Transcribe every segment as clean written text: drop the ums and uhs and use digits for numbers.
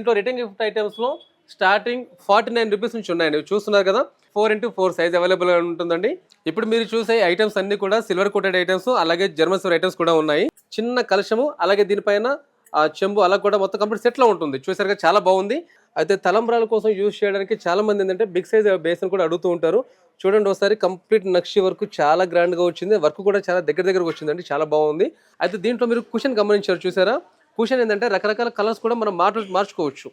దీంట్లో return gift ఐటమ్స్లో starting 49 rupees నుంచి ఉన్నాయండి. చూస్తున్నారు కదా, 4x4 సైజ్ అవైలబుల్గా ఉంటుందండి. ఇప్పుడు మీరు చూసే ఐటమ్స్ అన్ని కూడా సిల్వర్ కోటెడ్ ఐటమ్స్, అలాగే జర్మన్ సిల్వర్ ఐటమ్స్ కూడా ఉన్నాయి. చిన్న కలశము, అలాగే దీనిపైన చెంబు అలా కూడా మొత్తం కంప్లీట్ సెట్లో ఉంటుంది. చూసారుగా, చాలా బాగుంది. అయితే తలంబ్రాల కోసం యూజ్ చేయడానికి చాలా మంది ఏంటంటే బిగ్ సైజ్ బేసిన్ కూడా అడుగుతూ ఉంటారు. చూడండి ఒకసారి, కంప్లీట్ నక్షి వర్క్ చాలా గ్రాండ్ గా వచ్చింది. వర్క్ కూడా చాలా దగ్గరగా వచ్చిందండి, చాలా బాగుంది. అయితే దీంట్లో మీరు కుషన్ గమనించారు, చూసారా? కుషన్ ఏంటంటే రకరకాల కలర్స్ కూడా మనం మార్చుకోవచ్చు.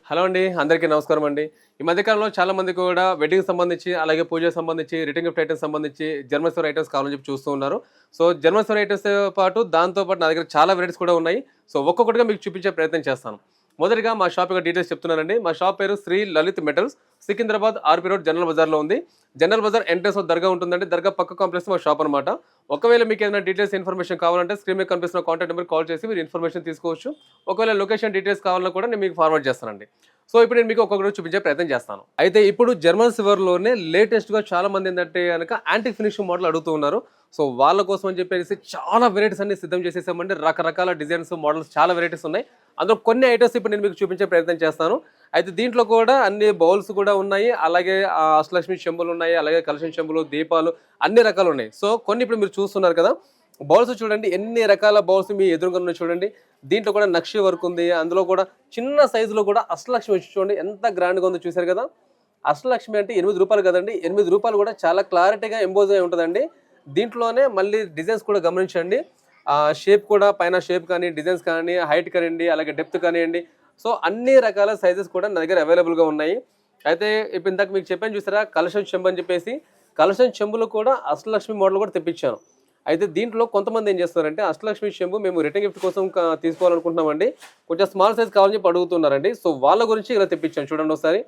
హలో అండి, అందరికీ నమస్కారం అండి. ఈ మధ్యకాలంలో చాలా మంది కూడా వెడ్డింగ్ సంబంధించి, అలాగే పూజకు సంబంధించి, రిటర్న్ గిఫ్ట్ ఐటమ్స్ సంబంధించి జర్మన్ సిల్వర్ ఐటమ్స్ కావాలని చెప్పి చూస్తూ ఉన్నారు. సో జర్మన్ సిల్వర్ ఐటమ్స్ దాంతో పాటు నా దగ్గర చాలా వెరైటీస్ కూడా ఉన్నాయి. సో ఒక్కొక్కటిగా మీకు చూపించే ప్రయత్నం చేస్తాను. మొదటిగా మా షాప్ యొక్క డీటెయిల్స్ చెప్తున్నానండి. మా షాప్ పేరు Shri Lalit metals, Secunderabad RP road general బజార్లో ఉంది. జనరల్ బజార్ ఎంట్రెన్స్ దర్గా ఉంటుందండి. దర్గా పక్క కాంప్లెక్స్ మా షాప్ అనమాట. ఒకవేళ మీకు ఏదైనా డీటెయిల్స్ ఇన్ఫర్మేషన్ కావాలంటే స్క్రీన్ మీద కనిపిస్తున్న కాంటాక్ట్ నెంబర్ కాల్ చేసి మీరు ఇన్ఫర్మేషన్ తీసుకోవచ్చు. ఒకవేళ లొకేషన్ డీటెయిల్స్ కావాలన్నా కూడా నేను మీకు ఫార్వర్డ్ చేస్తానండి. సో ఇప్పుడు నేను మీకు ఒక్కొక్కటి చూపించే ప్రయత్నం చేస్తాను. అయితే ఇప్పుడు జర్మన్ సిల్వర్లోనే లేటెస్ట్గా చాలా మంది ఏంటంటే కనుక యాంటిక్ ఫినిషింగ్ మోడల్ అడుగుతూ ఉన్నారు. సో వాళ్ళ కోసం అని చెప్పేసి చాలా వెరైటీస్ అన్ని సిద్ధం చేసేసామండి. రకరకాల డిజైన్స్, మోడల్స్, చాలా వెరైటీస్ ఉన్నాయి. అందులో కొన్ని ఐటమ్స్ ఇప్పుడు నేను మీకు చూపించే ప్రయత్నం చేస్తాను. అయితే దీంట్లో కూడా అన్ని బౌల్స్ కూడా ఉన్నాయి, అలాగే అష్టలక్ష్మి చెంబులు ఉన్నాయి, అలాగే కలశం చెంబులు, దీపాలు, అన్ని రకాలు ఉన్నాయి. సో కొన్ని ఇప్పుడు మీరు చూస్తున్నారు కదా, బౌల్స్ చూడండి, ఎన్ని రకాల బౌల్స్ మీ ఎదురుగా ఉన్నాయి చూడండి. దీంట్లో కూడా నక్షి వర్క్ ఉంది. అందులో కూడా చిన్న సైజులో కూడా అష్టలక్ష్మి వచ్చి చూడండి, ఎంత గ్రాండ్గా ఉందో. చూసారు కదా, అష్టలక్ష్మి అంటే 8 రూపాయలు కదండి. 8 రూపాయలు కూడా చాలా క్లారిటీగా ఎంబోజ్ అయి ఉంటుందండి. దీంట్లోనే మళ్ళీ డిజైన్స్ కూడా గమనించండి. షేప్ కూడా, పైన షేప్ కానీ, డిజైన్స్ కానీ, హైట్ కానివ్వండి, అలాగే డెప్త్ కానివ్వండి. సో అన్ని రకాల సైజెస్ కూడా నా దగ్గర అవైలబుల్గా ఉన్నాయి. అయితే ఇప్పుడు ఇందాక మీకు చెప్పాను చూసారా, కలశం చెంబు అని చెప్పేసి. కలశం చెంబులు కూడా అష్టలక్ష్మి మోడల్ కూడా తెప్పించాను. అయితే దీంట్లో కొంతమంది ఏం చేస్తున్నారంటే, అష్టలక్ష్మి చెంబు మేము రిటర్న్ గిఫ్ట్ కోసం తీసుకోవాలనుకుంటున్నామండి, కొంచెం స్మాల్ సైజ్ కావాలని చెప్పి అడుగుతున్నారండి. సో వాళ్ళ గురించి ఇలా తెప్పించాను. చూడండి ఒకసారి,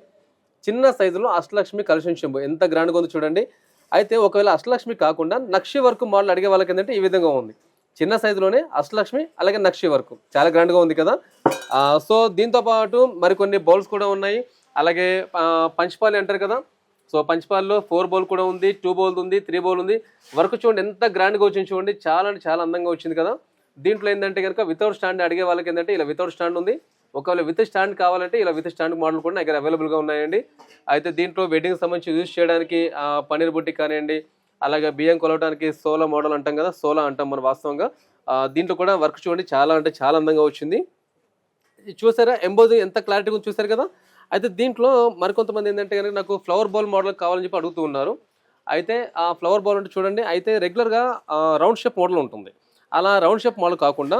చిన్న సైజులో అష్టలక్ష్మి కలశం చెంబు ఎంత గ్రాండ్గా ఉందో చూడండి. అయితే ఒకవేళ అష్టలక్ష్మి కాకుండా నక్షి వర్క్ మోడల్ అడిగే వాళ్ళకి ఏంటంటే ఈ విధంగా ఉంది. చిన్న సైజులోనే అష్టలక్ష్మి, అలాగే నక్షి వర్క్ చాలా గ్రాండ్గా ఉంది కదా. సో దీంతో పాటు మరికొన్ని బౌల్స్ కూడా ఉన్నాయి. అలాగే పంచపాలి అంటారు కదా, సో పంచపాల్లో 4 బౌల్ కూడా ఉంది, 2 బౌల్ ఉంది, 3 బౌల్ ఉంది. వర్క్ చూడండి ఎంత గ్రాండ్గా వచ్చింది చూడండి, చాలా అంటే చాలా అందంగా వచ్చింది కదా. దీంట్లో ఏంటంటే కనుక వితౌట్ స్టాండ్ అడిగే వాళ్ళకి ఏంటంటే ఇలా వితౌట్ స్టాండ్ ఉంది. ఒకవేళ విత్ స్టాండ్ కావాలంటే ఇలా విత్ స్టాండ్ మోడల్ కూడా దగ్గర అవైలబుల్గా ఉన్నాయండి. అయితే దీంట్లో వెడ్డింగ్ సంబంధించి యూజ్ చేయడానికి పన్నీర్ బుట్టి కానివ్వండి, అలాగే బియ్యం కొలవడానికి సోలా మోడల్ అంటాం కదా, సోలా అంటాం మనం వాస్తవంగా. దీంట్లో కూడా వర్క్ చూడండి, చాలా అంటే చాలా అందంగా వచ్చింది. చూసారా ఎంబోజ్ ఎంత క్లారిటీగా చూసారు కదా. అయితే దీంట్లో మరికొంతమంది ఏంటంటే కనుక నాకు ఫ్లవర్ బౌల్ మోడల్ కావాలని చెప్పి అడుగుతూ ఉన్నారు. అయితే ఆ ఫ్లవర్ బౌల్ అంటే చూడండి, అయితే రెగ్యులర్గా రౌండ్ షేప్ మోడల్ ఉంటుంది. అలా రౌండ్ షేప్ మోడల్ కాకుండా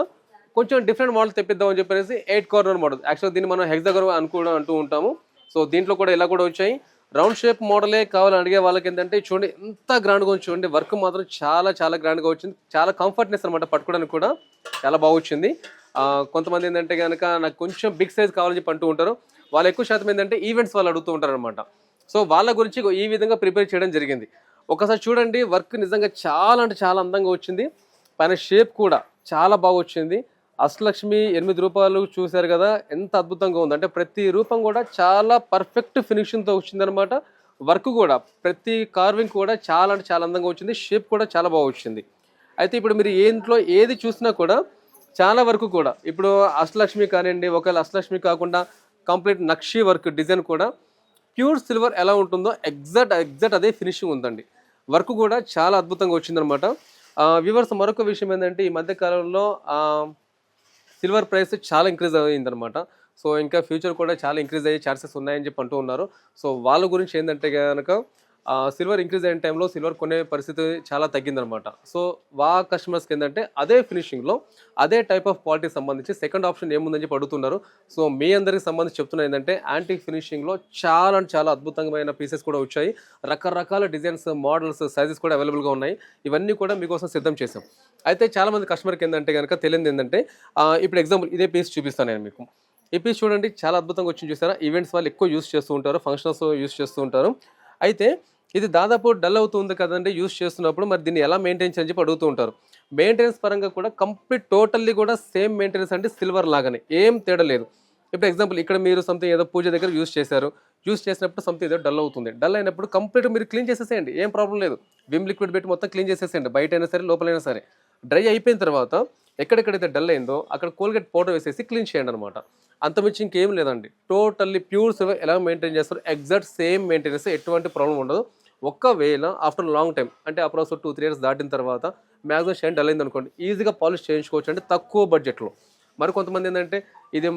కొంచెం డిఫరెంట్ మోడల్ తెప్పిద్దామని చెప్పేసి 8 కార్నర్ మోడల్, యాక్చువల్ దీన్ని మనం హెక్సాగన్ అంటూ ఉంటాము. సో దీంట్లో కూడా ఇలా కూడా వచ్చాయి. రౌండ్ షేప్ మోడలే కావాలని అడిగే వాళ్ళకి ఏంటంటే చూడండి ఎంత గ్రాండ్గా ఉంది చూడండి. వర్క్ మాత్రం చాలా చాలా గ్రాండ్గా వచ్చింది. చాలా కంఫర్ట్నెస్ అనమాట, పట్టుకోవడానికి కూడా చాలా బాగా వచ్చింది. కొంతమంది ఏంటంటే కనుక నాకు కొంచెం బిగ్ సైజ్ కావాలని చెప్పి అంటూ ఉంటారు. వాళ్ళు ఎక్కువ శాతం ఏంటంటే ఈవెంట్స్ వాళ్ళు అడుగుతూ ఉంటారు అనమాట. సో వాళ్ళ గురించి ఈ విధంగా ప్రిపేర్ చేయడం జరిగింది. ఒకసారి చూడండి, వర్క్ నిజంగా చాలా అంటే చాలా అందంగా వచ్చింది. పైన షేప్ కూడా చాలా బాగా వచ్చింది. అష్టలక్ష్మి 8 రూపాయలు చూశారు కదా, ఎంత అద్భుతంగా ఉంది అంటే ప్రతి రూపం కూడా చాలా పర్ఫెక్ట్ ఫినిషింగ్తో వచ్చిందనమాట. వర్క్ కూడా ప్రతి కార్వింగ్ కూడా చాలా అంటే చాలా అందంగా వచ్చింది. షేప్ కూడా చాలా బాగా వచ్చింది. అయితే ఇప్పుడు మీరు ఇంట్లో ఏది చూసినా కూడా చాలా వరకు కూడా ఇప్పుడు అష్టలక్ష్మి కానివ్వండి, ఒకవేళ అష్టలక్ష్మి కాకుండా కంప్లీట్ నక్షి వర్క్ డిజైన్ కూడా ప్యూర్ సిల్వర్ ఎలా ఉంటుందో ఎగ్జాక్ట్ అదే ఫినిషింగ్ ఉందండి. వర్క్ కూడా చాలా అద్భుతంగా వచ్చిందనమాట. వ్యూవర్స్, మరొక విషయం ఏంటంటే ఈ మధ్య కాలంలో సిల్వర్ ప్రైస్ చాలా ఇంక్రీజ్ అయ్యిందనమాట. సో ఇంకా ఫ్యూచర్ కూడా చాలా ఇంక్రీజ్ అయ్యే ఛాన్సెస్ ఉన్నాయని చెప్పి అంటూ ఉన్నారు. సో వాళ్ళ గురించి ఏంటంటే కనుక సిల్వర్ ఇంక్రీజ్ అయిన టైంలో సిల్వర్ కొనే పరిస్థితి చాలా తగ్గిందనమాట. సో కస్టమర్స్కి ఏంటంటే అదే ఫినిషింగ్లో అదే టైప్ ఆఫ్ క్వాలిటీ సంబంధించి సెకండ్ ఆప్షన్ ఏముందని చెప్పి అడుగుతున్నారు. సో మీ అందరికి సంబంధించి చెప్తున్నా ఏంటంటే యాంటిక్ ఫినిషింగ్లో చాలా అంటే చాలా అద్భుతమైన పీసెస్ కూడా వచ్చాయి. రకరకాల డిజైన్స్, మోడల్స్, సైజెస్ కూడా అవైలబుల్గా ఉన్నాయి. ఇవన్నీ కూడా మీకోసం సిద్ధం చేసాం. అయితే చాలామంది కస్టమర్కి ఏంటంటే కనుక తెలియదు ఏంటంటే ఇప్పుడు ఎగ్జాంపుల్ ఇదే పీస్ చూపిస్తాను నేను మీకు. ఈ పీస్ చూడండి, చాలా అద్భుతంగా వచ్చింది చూసారా. ఈవెంట్స్ వాళ్ళు ఎక్కువ యూస్ చేస్తూ ఉంటారు, ఫంక్షన్స్ యూస్ చేస్తూ ఉంటారు. అయితే ఇది దాదాపు డల్ అవుతుంది కదండి యూస్ చేస్తున్నప్పుడు, మరి దీన్ని ఎలా మెయింటైన్ చేయని చెప్పి అడుగుతూ ఉంటారు. మెయింటెనెన్స్ పరంగా కూడా కంప్లీట్ టోటల్లీ కూడా సేమ్ మెయింటెనెన్స్ అంటే సిల్వర్ లాగానే, ఏం తేడా లేదు. ఇప్పుడు ఎగ్జాంపుల్ ఇక్కడ మీరు సంథింగ్ ఏదో పూజ దగ్గర యూస్ చేశారు, యూస్ చేసినప్పుడు సంథింగ్ ఏదో డల్ అవుతుంది. డల్ అయినప్పుడు కంప్లీట్ మీరు క్లీన్ చేసేసేయండి, ఏం ప్రాబ్లం లేదు. విమ్ లిక్విడ్ పెట్టి మొత్తం క్లీన్ చేసేసేయండి, బయట అయినా సరే లోపలైనా సరే. డ్రై అయిపోయిన తర్వాత ఎక్కడెక్కడైతే డల్ అయిందో అక్కడ కోల్గేట్ పౌడర్ వేసేసి క్లీన్ చేయండి అనమాట. అంతమించి ఇంకేం లేదండి. టోటల్లీ ప్యూర్ సిల్వర్ ఎలా మెయింటైన్ చేస్తారో ఎగ్జాక్ట్ సేమ్ మెయింటెనెన్స్, ఎటువంటి ప్రాబ్లం ఉండదు. ఒకవేళ ఆఫ్టర్ లాంగ్ టైం అంటే అప్రాక్స్ 2-3 ఇయర్స్ దాటిన తర్వాత మ్యాక్సిమం షైన్ డల్ అయింది అనుకోండి, ఈజీగా పాలిష్ చేయించుకోవచ్చు అండి తక్కువ బడ్జెట్లో. మరి కొంతమంది ఏంటంటే ఇది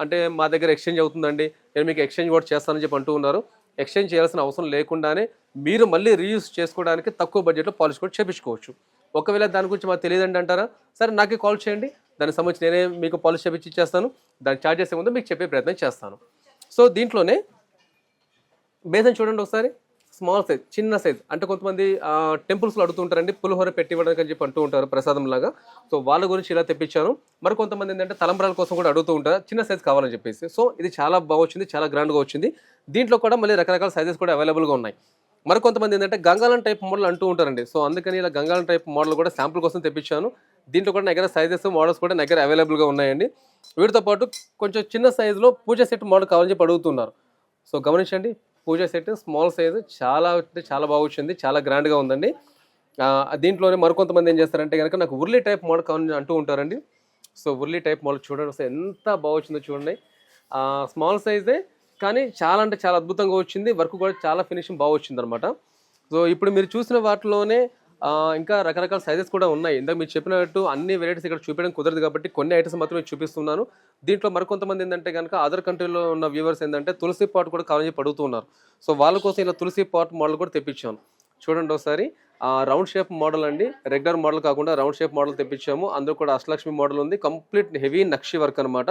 అంటే మా దగ్గర ఎక్స్చేంజ్ అవుతుందండి, నేను మీకు ఎక్స్చేంజ్ కూడా చేస్తానని చెప్పి అంటూ ఉన్నారు. ఎక్స్చేంజ్ చేయాల్సిన అవసరం లేకుండానే మీరు మళ్ళీ రీయూజ్ చేసుకోవడానికి తక్కువ బడ్జెట్లో పాలిష్ కూడా చేయించుకోవచ్చు. ఒకవేళ దాని గురించి మాకు తెలియదండి అంటారా, సరే నాకే కాల్ చేయండి, దానికి సంబంధించి నేనే మీకు పాలిష్ చేయించి ఇచ్చేస్తాను. దాని ఛార్జెస్ ఏముందో మీకు చెప్పే ప్రయత్నం చేస్తాను. సో దీంట్లోనే బేసన్ చూడండి ఒకసారి, స్మాల్ సైజ్, చిన్న సైజ్. అంటే కొంతమంది టెంపుల్స్లో అడుగుతుంటారండి పులిహోర పెట్టి ఇవ్వడానికి అని చెప్పి అంటూ ఉంటారు ప్రసాదం లాగా. సో వాళ్ళ గురించి ఇలా తెప్పించాను. మరి కొంతమంది ఏంటంటే తలంబ్రాల కోసం కూడా అడుగుతూ ఉంటారు చిన్న సైజ్ కావాలని చెప్పేసి. సో ఇది చాలా బాగా వచ్చింది, చాలా గ్రాండ్గా వచ్చింది. దీంట్లో కూడా మళ్ళీ రకరకాల సైజెస్ కూడా అవైలబుల్గా ఉన్నాయి. మరి కొంతమంది ఏంటంటే గంగాలం టైప్ మోడల్ అంటూ ఉంటారండి. సో అందుకని ఇలా గంగాలం టైప్ మోడల్ కూడా శాంపుల్ కోసం తెప్పించాను. దీంట్లో కూడా నా దగ్గర సైజెస్ మోడల్స్ కూడా నా దగ్గర అవైలబుల్గా ఉన్నాయండి. వీటితో పాటు కొంచెం చిన్న సైజులో పూజ సెట్ మోడల్ కావాలని చెప్పి అడుగుతున్నారు. సో గమనించండి, పూజ సెట్ స్మాల్ సైజు చాలా అంటే చాలా బాగా వచ్చింది, చాలా గ్రాండ్గా ఉందండి. దీంట్లోనే మరికొంతమంది ఏం చేస్తారంటే కనుక నాకు ఉర్లీ టైప్ మోడల్ కావాలని అంటూ ఉంటారండి. సో ఉర్లీ టైప్ మోడల్ చూడండి అసలు ఎంత బాగా వచ్చిందో చూడండి. స్మాల్ సైజే కానీ చాలా అంటే చాలా అద్భుతంగా వచ్చింది. వర్క్ కూడా చాలా ఫినిషింగ్ బాగా వచ్చింది అనమాట. సో ఇప్పుడు మీరు చూసిన వాటిలోనే ఇంకా రకరకాల సైజెస్ కూడా ఉన్నాయి. ఇందాక మీరు చెప్పినట్టు అన్ని వెరైటీస్ ఇక్కడ చూపించడం కుదరదు కాబట్టి కొన్ని ఐటమ్స్ మాత్రమే చూపిస్తున్నాను. దీంట్లో మరికొంతమంది ఏంటంటే కనుక అదర్ కంట్రీలో ఉన్న వ్యూవర్స్ ఏంటంటే తులసి పాట్ కూడా కావాలని చెప్పి అడుగుతున్నారు. సో వాళ్ళ కోసం ఇలా తులసి పాట్ మోడల్ కూడా తెప్పించాను. చూడండి ఒకసారి, రౌండ్ షేప్ మోడల్ అండి, రెగ్యులర్ మోడల్ కాకుండా రౌండ్ షేప్ మోడల్ తెప్పించాము. అందులో కూడా అష్టలక్ష్మి మోడల్ ఉంది, కంప్లీట్ హెవీ నక్షి వర్క్ అనమాట.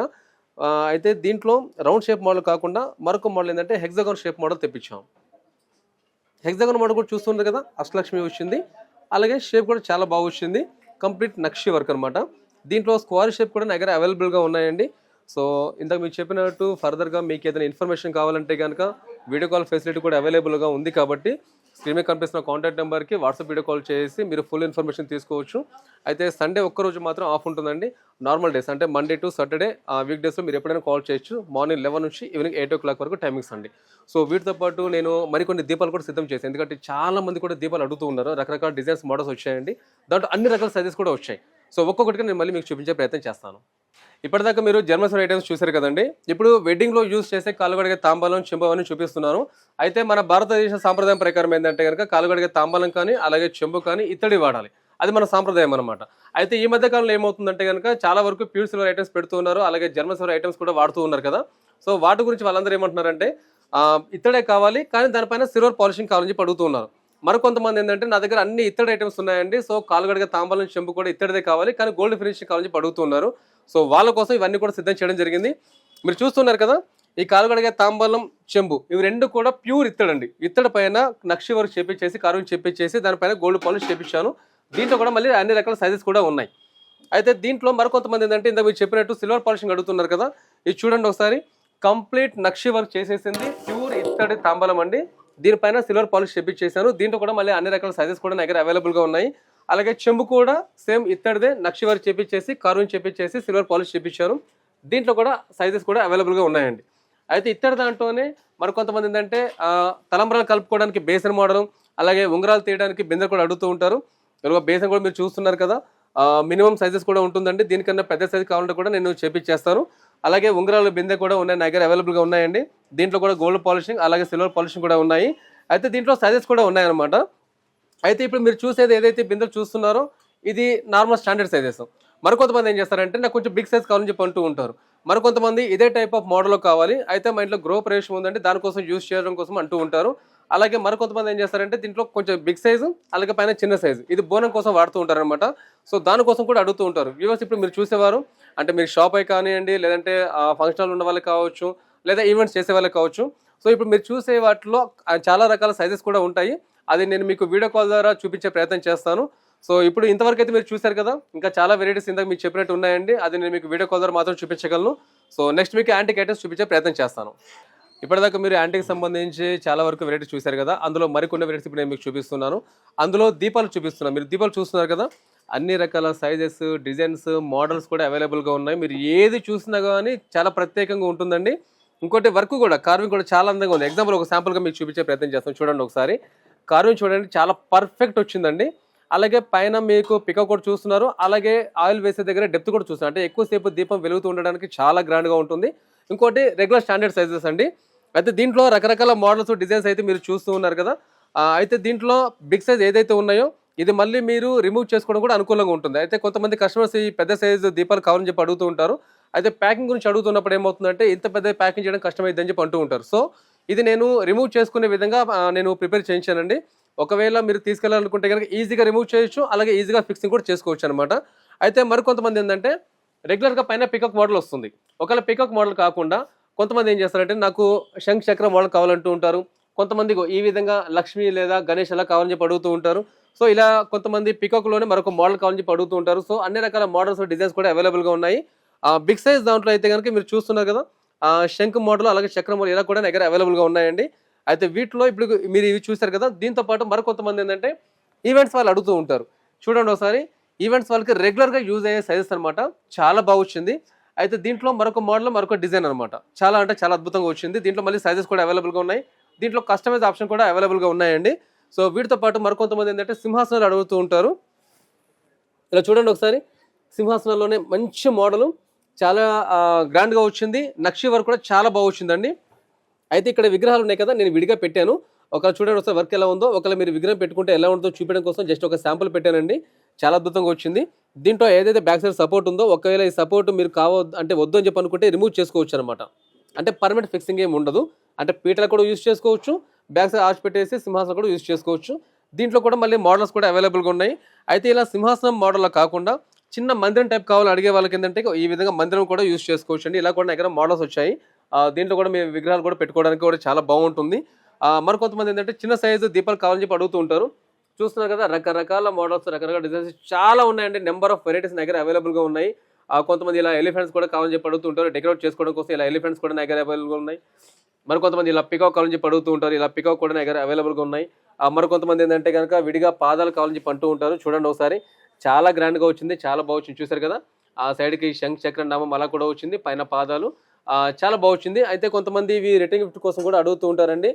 అయితే దీంట్లో రౌండ్ షేప్ మోడల్ కాకుండా మరొక మోడల్ ఏంటంటే హెక్సాగాన్ షేప్ మోడల్ తెప్పించాము. హెక్సాగాన్ మోడల్ కూడా చూస్తుంది కదా, అష్టలక్ష్మి వచ్చింది, అలాగే షేప్ కూడా చాలా బాగా వచ్చింది, కంప్లీట్ నక్షి వర్క్ అనమాట. దీంట్లో స్క్వేర్ షేప్ కూడా నా దగ్గర అవైలబుల్గా ఉన్నాయండి. సో ఇందాక మీకు చెప్పినట్టు ఫర్దర్గా మీకు ఏదైనా ఇన్ఫర్మేషన్ కావాలంటే కనుక వీడియో కాల్ ఫెసిలిటీ కూడా అవైలబుల్గా ఉంది కాబట్టి స్క్రీన్ మీద కనిపిస్తున్న కాంటాక్ట్ నెంబర్కి వాట్సాప్ వీడియో కాల్ చేసి మీరు ఫుల్ ఇన్ఫర్మేషన్ తీసుకోవచ్చు. అయితే సండే ఒక్కరోజు మాత్రం ఆఫ్ ఉంటుందండి. నార్మల్ డేస్ అంటే మండే టు సాటర్డే వీక్ డేస్లో మీరు ఎప్పుడైనా కాల్ చేయొచ్చు. మార్నింగ్ 11 నుంచి ఈవినింగ్ 8 o'clock వరకు టైమింగ్స్ అండి. సో వీటితో పాటు నేను మరికొన్ని దీపాలు కూడా సిద్ధం చేశాను, ఎందుకంటే చాలా మంది కూడా దీపాలు అడుగుతూ ఉన్నారు. రకరకాల డిజైన్స్ మోడల్స్ వచ్చాయండి, దాంట్లో అన్ని రకాల సైజెస్ కూడా వచ్చాయి. సో ఒక్కొక్కటిగా నేను మళ్ళీ మీకు చూపించే ప్రయత్నం చేస్తాను. ఇప్పటిదాకా మీరు జర్మన్ ఐటమ్స్ చూశారు కదండి. ఇప్పుడు వెడ్డింగ్లో యూజ్ చేసే కాలుగడిగే తాంబాలం, చెంబు అని చూపిస్తున్నాను. అయితే మన భారతదేశ సాంప్రదాయం ప్రకారం ఏంటంటే కనుక కాలుగడిగే తాంబాలం కానీ అలాగే చెంబు కానీ ఇత్తడి వాడాలి, అది మన సాంప్రదాయం అనమాట. అయితే ఈ మధ్య కాలంలో ఏమవుతుందంటే కనుక చాలా వరకు ప్యూర్ సిల్వర్ ఐటమ్స్ పెడుతూ ఉన్నారు, అలాగే జర్మన్ సిల్వర్ ఐటమ్స్ కూడా వాడుతూ ఉన్నారు కదా. సో వాటి గురించి వాళ్ళందరూ ఏమంటున్నారంటే ఇత్తడే కావాలి కానీ దానిపైన సిల్వర్ పాలిషింగ్ కావాలని చెప్పి అడుగుతూ ఉన్నారు. మరికొంతమంది ఏంటంటే నా దగ్గర అన్ని ఇత్తడి ఐటమ్స్ ఉన్నాయండి, సో కాలుగడిగే తాంబాలం, చెంబు కూడా ఇత్తడిదే కావాలి కానీ గోల్డ్ ఫినిషింగ్ కావాలని చెప్పి అడుగుతున్నారు. సో వాళ్ళ కోసం ఇవన్నీ కూడా సిద్ధం చేయడం జరిగింది. మీరు చూస్తున్నారు కదా, ఈ కాలుగడిగే తాంబాలం, చెంబు ఇవి రెండు కూడా ప్యూర్ ఇత్తడండి. ఇత్తడి పైన నక్షి వర్క్ చేపించేసి, కార్వింగ్ చేపించేసి దానిపైన గోల్డ్ పాలిష్ చేపించాను. దీంట్లో కూడా మళ్ళీ అన్ని రకాల సైజెస్ కూడా ఉన్నాయి. అయితే దీంట్లో మరికొంతమంది ఏంటంటే ఇంత మీరు చెప్పినట్టు సిల్వర్ పాలిషింగ్ అడుగుతున్నారు కదా, ఇది చూడండి ఒకసారి, కంప్లీట్ నక్షి వర్క్ చేసేసింది, ప్యూర్ ఇత్తడి తాంబాలం అండి. దీనిపైన సిల్వర్ పాలిష్ చేపించేసాను. దీంట్లో కూడా మళ్ళీ అన్ని రకాల సైజెస్ కూడా నా దగ్గర అవైలబుల్గా ఉన్నాయి. అలాగే చెంబు కూడా సేమ్ ఇత్తడిదే, నక్షి వర్క్ చేపించేసి, కార్వింగ్ చేపించేసి, సిల్వర్ పాలిష్ చేపించాను. దీంట్లో కూడా సైజెస్ కూడా అవైలబుల్గా ఉన్నాయండి. అయితే ఇత్తడి దాంట్లోనే మరికొంతమంది ఏంటంటే తలంబ్రాలు కలుపుకోవడానికి బేసన్ మోడల్, అలాగే ఉంగరాలు తీయడానికి బిందె కూడా అడుగుతూ ఉంటారు. బేసన్ కూడా మీరు చూస్తున్నారు కదా, మినిమం సైజెస్ కూడా ఉంటుందండి. దీనికన్నా పెద్ద సైజ్ కావాలంటే కూడా నేను చేపించేస్తాను. అలాగే ఉంగరాలు బిందె కూడా ఉన్నాయి, నా దగ్గర అవైలబుల్గా ఉన్నాయండి. దీంట్లో కూడా గోల్డ్ పాలిషింగ్ అలాగే సిల్వర్ పాలిషింగ్ కూడా ఉన్నాయి. అయితే దీంట్లో సైజెస్ కూడా ఉన్నాయన్నమాట. అయితే ఇప్పుడు మీరు చూసేది ఏదైతే బిందెలు చూస్తున్నారో ఇది నార్మల్ స్టాండర్డ్ సైజెస్. మరికొంతమంది ఏం చేస్తారంటే నాకు కొంచెం బిగ్ సైజ్ కావాలని చెప్పి అంటూ ఉంటారు. మరికొంతమంది ఇదే టైప్ ఆఫ్ మోడల్లో కావాలి, అయితే మా ఇంట్లో గృహ ప్రవేశం ఉందంటే దానికోసం యూజ్ చేయడం కోసం అంటూ ఉంటారు. అలాగే మరికొంతమంది ఏం చేస్తారంటే దీంట్లో కొంచెం బిగ్ సైజు అలాగే పైన చిన్న సైజు, ఇది బోనం కోసం వాడుతూ ఉంటారు అనమాట. సో దానికోసం కూడా అడుగుతూ ఉంటారు వ్యూవర్స్. ఇప్పుడు మీరు చూసేవారు అంటే మీరు షాప్ అయి కానివ్వండి, లేదంటే ఫంక్షన్లు ఉన్న వాళ్ళకి కావచ్చు, లేదా ఈవెంట్స్ చేసే వాళ్ళకి కావచ్చు. సో ఇప్పుడు మీరు చూసే వాటిలో చాలా రకాల సైజెస్ కూడా ఉంటాయి, అది నేను మీకు వీడియో కాల్ ద్వారా చూపించే ప్రయత్నం చేస్తాను. సో ఇప్పుడు ఇంతవరకు అయితే మీరు చూశారు కదా, ఇంకా చాలా వెరైటీస్ ఇందాక మీకు చెప్పినట్టు ఉన్నాయండి, అది నేను మీకు వీడియో కాల్ ద్వారా మాత్రం చూపించగలను. సో నెక్స్ట్ మీకు యాంటిక్ ఐటమ్స్ చూపించే ప్రయత్నం చేస్తాను. ఇప్పటిదాకా మీరు యాంటిక్ సంబంధించి చాలా వరకు వెరైటీస్ చూశారు కదా, అందులో మరికొన్ని వెరైటీస్ ఇప్పుడు నేను మీకు చూపిస్తున్నాను. అందులో దీపాలు చూపిస్తున్నాను. మీరు దీపాలు చూస్తున్నారు కదా, అన్ని రకాల సైజెస్, డిజైన్స్, మోడల్స్ కూడా అవైలబుల్గా ఉన్నాయి. మీరు ఏది చూసినా కానీ చాలా ప్రత్యేకంగా ఉంటుందండి. ఇంకోటి వర్క్ కూడా, కార్వింగ్ కూడా చాలా అందంగా ఉంది. ఎగ్జాంపుల్ ఒక శాంపుల్గా మీకు చూపించే ప్రయత్నం చేస్తాను. చూడండి ఒకసారి, కార్వింగ్ చూడండి చాలా పర్ఫెక్ట్ వచ్చిందండి. అలాగే పైన మీకు పికప్ కూడా చూస్తున్నారు, అలాగే ఆయిల్ వేసే దగ్గర డెప్త్ కూడా చూస్తున్నారు. అంటే ఎక్కువసేపు దీపం వెలుగుతూ ఉండడానికి చాలా గ్రాండ్గా ఉంటుంది. ఇంకోటి రెగ్యులర్ స్టాండర్డ్ సైజెస్ అండి. అయితే దీంట్లో రకరకాల మోడల్స్ డిజైన్స్ అయితే మీరు చూస్తూ ఉన్నారు కదా. అయితే దీంట్లో బిగ్ సైజ్ ఏదైతే ఉన్నాయో ఇది మళ్ళీ మీరు రిమూవ్ చేసుకోవడం కూడా అనుకూలంగా ఉంటుంది. అయితే కొంతమంది కస్టమర్స్ ఈ పెద్ద సైజు దీపాలు కావాలని చెప్పి అడుగుతూ ఉంటారు. అయితే ప్యాకింగ్ గురించి అడుగుతున్నప్పుడు ఏమవుతుందంటే ఇంత పెద్ద ప్యాకింగ్ చేయడం కష్టమైందని చెప్పి అంటూ ఉంటారు. సో ఇది నేను రిమూవ్ చేసుకునే విధంగా నేను ప్రిపేర్ చేయించానండి. ఒకవేళ మీరు తీసుకెళ్ళాలనుకుంటే కనుక ఈజీగా రిమూవ్ చేయొచ్చు, అలాగే ఈజీగా ఫిక్సింగ్ కూడా చేసుకోవచ్చు అనమాట. అయితే మరికొంతమంది ఏంటంటే రెగ్యులర్గా పైన పికప్ మోడల్ వస్తుంది. ఒకవేళ పికప్ మోడల్ కాకుండా కొంతమంది ఏం చేస్తారంటే నాకు శంఖ్ చక్ర మోడల్ కావాలంటూ ఉంటారు. కొంతమంది ఈ విధంగా లక్ష్మి లేదా గణేష్ అలా కావాలని చెప్పి అడుగుతూ ఉంటారు. సో ఇలా కొంతమంది పికాక్లోనే మరొక మోడల్ కావాలని చెప్పి అడుగుతూ ఉంటారు. సో అన్ని రకాల మోడల్స్ డిజైన్స్ కూడా అవైలబుల్గా ఉన్నాయి. బిగ్ సైజ్ దాంట్లో అయితే కనుక మీరు చూస్తున్నారు కదా, శంఖ్ మోడల్ అలాగే చక్ర మోడల్ ఇలా కూడా నా దగ్గర అవైలబుల్గా ఉన్నాయండి. అయితే వీటిలో ఇప్పుడు మీరు ఇవి చూసారు కదా, దీంతో పాటు మరికొంతమంది ఏంటంటే ఈవెంట్స్ వాళ్ళు అడుగుతూ ఉంటారు. చూడండి ఒకసారి, ఈవెంట్స్ వాళ్ళకి రెగ్యులర్గా యూజ్ అయ్యే సైజెస్ అనమాట. చాలా బాగా వచ్చింది. అయితే దీంట్లో మరొక మోడల్ మరొక డిజైన్ అనమాట. చాలా అంటే చాలా అద్భుతంగా వచ్చింది. దీంట్లో మళ్ళీ సైజెస్ కూడా అవైలబుల్గా ఉన్నాయి. దీంట్లో కస్టమైజ్ ఆప్షన్ కూడా అవైలబుల్గా ఉన్నాయండి. సో వీటితో పాటు మరికొంతమంది ఏంటంటే సింహాసనాలు అడుగుతూ ఉంటారు. ఇలా చూడండి ఒకసారి, సింహాసనాల్లోనే మంచి మోడలు చాలా గ్రాండ్గా వచ్చింది. నక్షి వర్క్ కూడా చాలా బాగా వచ్చిందండి. అయితే ఇక్కడ విగ్రహాలు ఉన్నాయి కదా, నేను విడిగా పెట్టాను. ఒకవేళ చూడండి ఒకసారి వర్క్ ఎలా ఉందో. ఒకవేళ మీరు విగ్రహం పెట్టుకుంటే ఎలా ఉంటుందో చూపించడం కోసం జస్ట్ ఒక శాంపుల్ పెట్టానండి. చాలా అద్భుతంగా వచ్చింది. దీంట్లో ఏదైతే బ్యాక్ సైడ్ సపోర్ట్ ఉందో, ఒకవేళ ఈ సపోర్ట్ మీరు అంటే వద్దు అని చెప్పి అనుకుంటే రిమూవ్ చేసుకోవచ్చు అనమాట. అంటే పర్మనెంట్ ఫిక్సింగ్ ఏమి ఉండదు. అంటే పీటలు కూడా యూజ్ చేసుకోవచ్చు, బ్యాక్ సైడ్ ఆర్చ్ పెట్టేసి సింహాసనం కూడా యూజ్ చేసుకోవచ్చు. దీంట్లో కూడా మళ్ళీ మోడల్స్ కూడా అవైలబుల్గా ఉన్నాయి. అయితే ఇలా సింహాసనం మోడల్లో కాకుండా చిన్న మందిరం టైప్ కావాలి అడిగే వాళ్ళకి ఏంటంటే ఈ విధంగా మందిరం కూడా యూజ్ చేసుకోవచ్చు అండి. ఇలా కూడా దగ్గర మోడల్స్ వచ్చాయి. దీంట్లో కూడా మీ విగ్రహాలు కూడా పెట్టుకోవడానికి కూడా చాలా బాగుంటుంది. మరికొంతమంది ఏంటంటే చిన్న సైజు దీపాలు కావాలని చెప్పి అడుగుతూ ఉంటారు. చూస్తున్నారు కదా, రకరకాల మోడల్స్, రకరకాల డిజైన్స్ చాలా ఉన్నాయండి. నెంబర్ ఆఫ్ వెరైటీస్ దగ్గర అవైలబుల్గా ఉన్నాయి. కొంతమంది ఇలా ఎలిఫెంట్స్ కూడా కావాలని చెప్పి అడుగుతూ ఉంటారు. డెకరేట్ చేసుకోవడం కోసం ఇలా ఎలిఫెంట్స్ కూడా దగ్గర అవైలబుల్గా ఉన్నాయి. మరికొంతమంది ఇలా పికాక్ కావాలని చెప్పి అడుగుతూ ఉంటారు. ఇలా పికాక్ కూడా దగ్గర అవైలబుల్గా ఉన్నాయి. మరికొంతమంది ఏంటంటే కనుక విడిగా పాదాలు కావాలని చెప్పి అంటూ ఉంటారు. చూడండి ఒకసారి, చాలా గ్రాండ్గా వచ్చింది, చాలా బాగా వచ్చింది. చూసారు కదా, ఆ సైడ్కి శంఖ్ చక్ర నామం అలా కూడా వచ్చింది, పైన పాదాలు చాలా బాగా వచ్చింది. అయితే కొంతమంది ఇవి రిటర్న్ గిఫ్ట్ కోసం కూడా అడుగుతూ ఉంటారండి.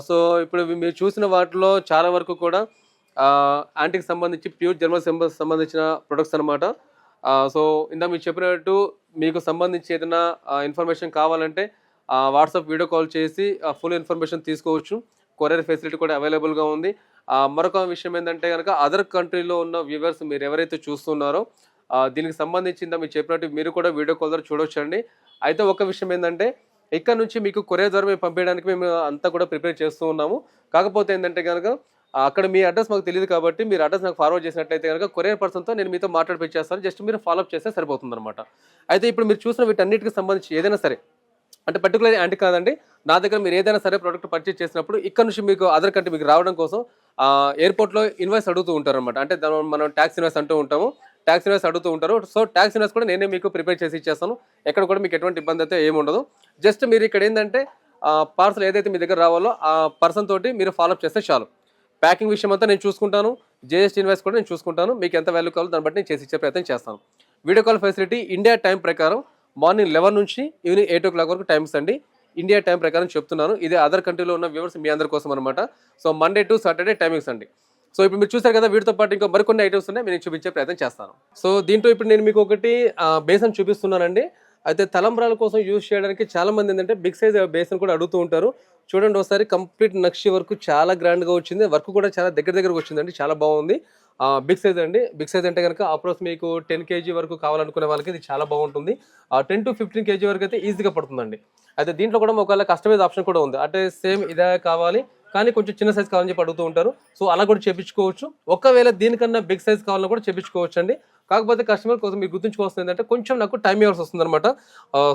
సో ఇప్పుడు మీరు చూసిన వాటిలో చాలా వరకు కూడా యాంటీకి సంబంధించి ప్యూర్ జర్మల్ సంబంధించిన ప్రొడక్ట్స్ అనమాట. సో ఇందా మీరు చెప్పినట్టు మీకు సంబంధించి ఏదైనా ఇన్ఫర్మేషన్ కావాలంటే వాట్సాప్ వీడియో కాల్ చేసి ఫుల్ ఇన్ఫర్మేషన్ తీసుకోవచ్చు. కొరియర్ ఫెసిలిటీ కూడా అవైలబుల్గా ఉంది. మరొక విషయం ఏంటంటే కనుక అదర్ కంట్రీలో ఉన్న వ్యూవర్స్ మీరు ఎవరైతే చూస్తున్నారో దీనికి సంబంధించిందా మీరు చెప్పినట్టు మీరు కూడా వీడియో కాల్ ద్వారా చూడొచ్చు అండి. అయితే ఒక విషయం ఏంటంటే ఇక్కడ నుంచి మీకు కొరియర్ ద్వారా మేము పంపించడానికి మేము అంతా కూడా ప్రిపేర్ చేస్తూ ఉన్నాము. కాకపోతే ఏంటంటే కనుక అక్కడ మీ అడ్రస్ మాకు తెలియదు కాబట్టి మీరు అడ్రస్ నాకు ఫార్వర్డ్ చేసినట్లయితే కనుక కొరియర్ పర్సన్తో నేను మీతో మాట్లాడిపించేస్తాను. జస్ట్ మీరు ఫాలోఅప్ చేస్తే సరిపోతుంది అనమాట. అయితే ఇప్పుడు మీరు చూసిన వీటన్నిటికి సంబంధించి ఏదైనా సరే, అంటే పర్టికులర్ యాంటీ కాదండి, నా దగ్గర మీరు ఏదైనా సరే ప్రోడక్ట్ పర్చేస్ చేసినప్పుడు ఇక్కడ నుంచి మీకు అదర్ కంట్రీ మీకు రావడం కోసం ఎయిర్పోర్ట్లో ఇన్వాయిస్ అడుగుతూ ఉంటారు అనమాట. అంటే మనం ట్యాక్స్ ఇన్వాయిస్ అంటూ ఉంటాము, ట్యాక్స్ ఇన్వాయిస్ అడుగుతూ ఉంటారు. సో ట్యాక్స్ ఇన్వాయిస్ కూడా నేనే మీకు ప్రిపేర్ చేసి ఇచ్చేస్తాను. ఎక్కడ కూడా మీకు ఎటువంటి ఇబ్బంది అయితే ఏమి ఉండదు. జస్ట్ మీరు ఇక్కడ ఏంటంటే పార్సల్ ఏదైతే మీ దగ్గర రావాలో ఆ పర్సన్ తోటి మీరు ఫాలోఅప్ చేస్తే చాలు. ప్యాకింగ్ విషయం అంతా నేను చూసుకుంటాను, జిఎస్టీ ఇన్వాయిస్ కూడా నేను చూసుకుంటాను. మీకు ఎంత వాల్యూ కావాలో దాన్ని బట్టి నేను చేసి ఇచ్చే ప్రయత్నం చేస్తాను. Video call facility India time ప్రకారం మార్నింగ్ 11 నుంచి ఈవినింగ్ 8 o'clock వరకు టైమ్స్ అండి. ఇండియా టైం ప్రకారం చెప్తున్నాను. ఇది అదర్ కంట్రీలో ఉన్న వ్యూవర్స్ మీ అందరి కోసం అనమాట. So Monday to Saturday timings అండి. సో ఇప్పుడు మీరు చూసారు కదా, వీటితో పాటు ఇంకా మరికొన్ని ఐటమ్స్ ఉన్నాయి, నేను చూపించే ప్రయత్నం చేస్తాను. సో దీంట్లో ఇప్పుడు నేను మీకు ఒకటి బేసన్ చూపిస్తున్నానండి. అయితే తలంబ్రాల కోసం యూజ్ చేయడానికి చాలా మంది ఏంటంటే బిగ్ సైజ్ బేసన్ కూడా అడుగుతూ ఉంటారు. చూడండి ఒకసారి, కంప్లీట్ నక్షి వర్క్ చాలా గ్రాండ్గా వచ్చింది. వర్క్ కూడా చాలా దగ్గరకు వచ్చిందండి, చాలా బాగుంది. బిగ్ సైజ్ అండి. బిగ్ సైజ్ అంటే కనుక అప్రోక్స్ మీకు 10 kg వరకు కావాలనుకునే వాళ్ళకి ఇది చాలా బాగుంటుంది. 10 to 15 kg వరకు అయితే ఈజీగా పడుతుందండి. అయితే దీంట్లో కూడా ఒకవేళ కస్టమైజ్ ఆప్షన్ కూడా ఉంది. అంటే సేమ్ ఇదే కావాలి కానీ కొంచెం చిన్న సైజ్ కావాలని చెప్పి అడుగుతూ ఉంటారు. సో అలా కూడా చేపించుకోవచ్చు. ఒకవేళ దీనికన్నా బిగ్ సైజ్ కావాలని కూడా చేపించుకోవచ్చు అండి. కాకపోతే కస్టమర్ కోసం మీరు గుర్తుంచుకోవాల్సింది ఏంటంటే కొంచెం నాకు టైం ఇవ్వాల్సి వస్తుంది అనమాట.